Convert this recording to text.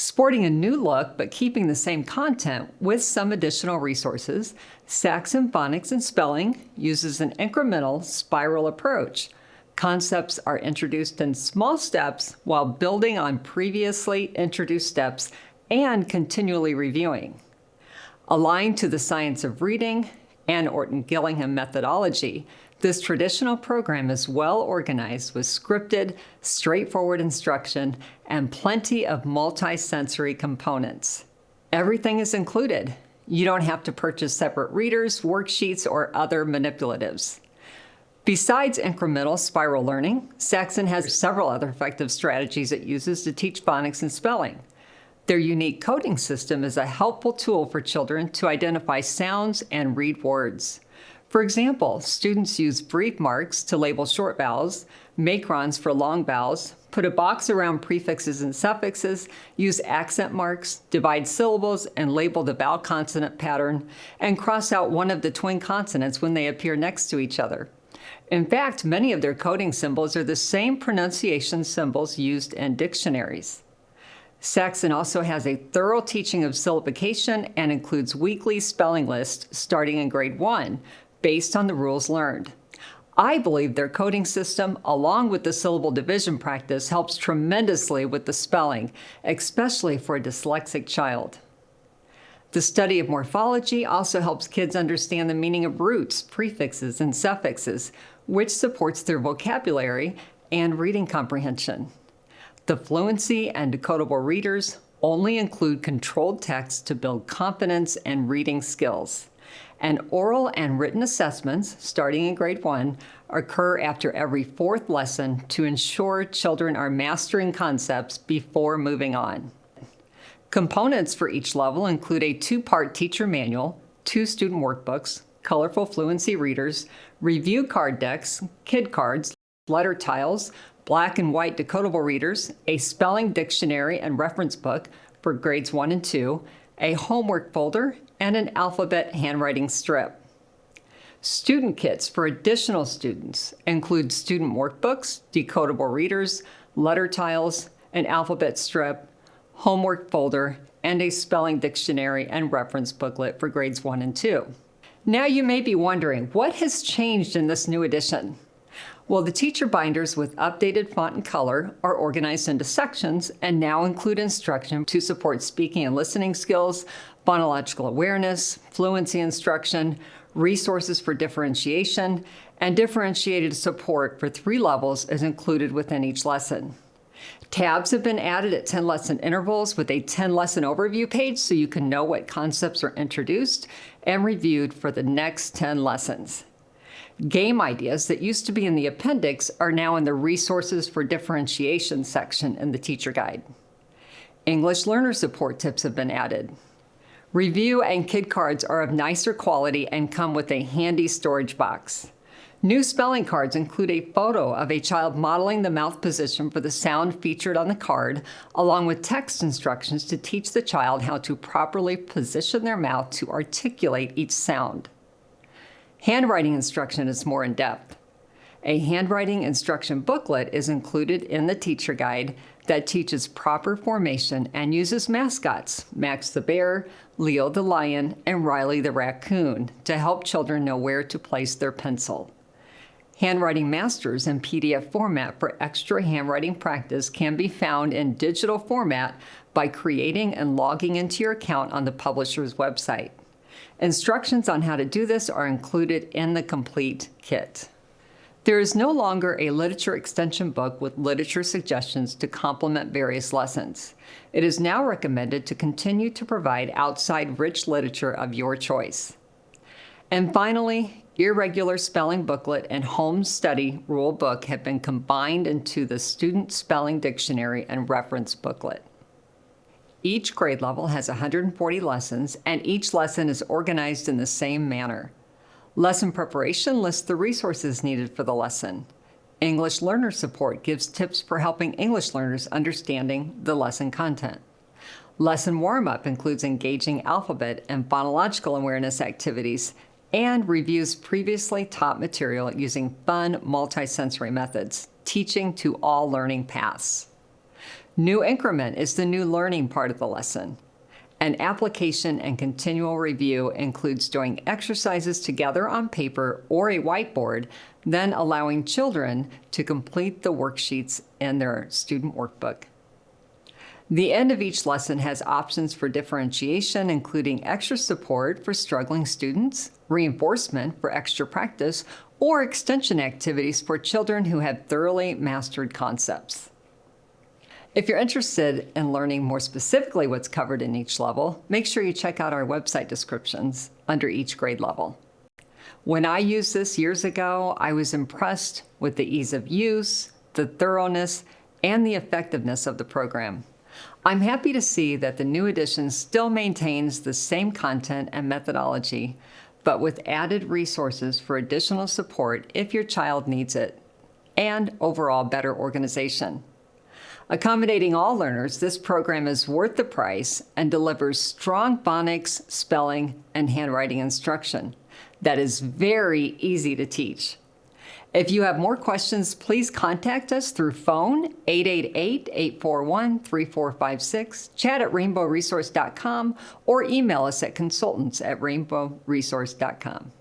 Sporting a new look but keeping the same content with some additional resources, Saxon Phonics and Spelling uses an incremental spiral approach. Concepts are introduced in small steps while building on previously introduced steps and continually reviewing. Aligned to the science of reading and Orton-Gillingham methodology, this traditional program is well organized with scripted, straightforward instruction and plenty of multi-sensory components. Everything is included. You don't have to purchase separate readers, worksheets, or other manipulatives. Besides incremental spiral learning, Saxon has several other effective strategies it uses to teach phonics and spelling. Their unique coding system is a helpful tool for children to identify sounds and read words. For example, students use brief marks to label short vowels, macrons for long vowels, put a box around prefixes and suffixes, use accent marks, divide syllables, and label the vowel consonant pattern, and cross out one of the twin consonants when they appear next to each other. In fact, many of their coding symbols are the same pronunciation symbols used in dictionaries. Saxon also has a thorough teaching of syllabication and includes weekly spelling lists starting in grade 1, based on the rules learned. I believe their coding system, along with the syllable division practice, helps tremendously with the spelling, especially for a dyslexic child. The study of morphology also helps kids understand the meaning of roots, prefixes, and suffixes, which supports their vocabulary and reading comprehension. The fluency and decodable readers only include controlled text to build confidence and reading skills. And oral and written assessments, starting in grade 1, occur after every 4th lesson to ensure children are mastering concepts before moving on. Components for each level include a 2-part teacher manual, 2 student workbooks, colorful fluency readers, review card decks, kid cards, letter tiles, black and white decodable readers, a spelling dictionary and reference book for grades 1 and 2, a homework folder, and an alphabet handwriting strip. Student kits for additional students include student workbooks, decodable readers, letter tiles, an alphabet strip, homework folder, and a spelling dictionary and reference booklet for grades 1 and 2. Now you may be wondering, what has changed in this new edition? Well, the teacher binders with updated font and color are organized into sections and now include instruction to support speaking and listening skills, phonological awareness, fluency instruction, resources for differentiation, and differentiated support for 3 levels is included within each lesson. Tabs have been added at 10-lesson intervals with a 10-lesson overview page so you can know what concepts are introduced and reviewed for the next 10 lessons. Game ideas that used to be in the appendix are now in the Resources for Differentiation section in the teacher guide. English learner support tips have been added. Review and kid cards are of nicer quality and come with a handy storage box. New spelling cards include a photo of a child modeling the mouth position for the sound featured on the card, along with text instructions to teach the child how to properly position their mouth to articulate each sound. Handwriting instruction is more in-depth. A handwriting instruction booklet is included in the teacher guide that teaches proper formation and uses mascots, Max the bear, Leo the lion, and Riley the raccoon, to help children know where to place their pencil. Handwriting masters in PDF format for extra handwriting practice can be found in digital format by creating and logging into your account on the publisher's website. Instructions on how to do this are included in the complete kit. There is no longer a literature extension book with literature suggestions to complement various lessons. It is now recommended to continue to provide outside rich literature of your choice. And finally, irregular spelling booklet and home study rule book have been combined into the Student Spelling Dictionary and Reference Booklet. Each grade level has 140 lessons, and each lesson is organized in the same manner. Lesson preparation lists the resources needed for the lesson. English learner support gives tips for helping English learners understanding the lesson content. Lesson warm-up includes engaging alphabet and phonological awareness activities and reviews previously taught material using fun multisensory methods, teaching to all learning paths. New increment is the new learning part of the lesson. An application and continual review includes doing exercises together on paper or a whiteboard, then allowing children to complete the worksheets in their student workbook. The end of each lesson has options for differentiation, including extra support for struggling students, reinforcement for extra practice, or extension activities for children who have thoroughly mastered concepts. If you're interested in learning more specifically what's covered in each level, make sure you check out our website descriptions under each grade level. When I used this years ago, I was impressed with the ease of use, the thoroughness, and the effectiveness of the program. I'm happy to see that the new edition still maintains the same content and methodology, but with added resources for additional support if your child needs it, and overall better organization. Accommodating all learners, this program is worth the price and delivers strong phonics, spelling, and handwriting instruction that is very easy to teach. If you have more questions, please contact us through phone 888-841-3456, chat at rainbowresource.com, or email us at consultants@rainbowresource.com.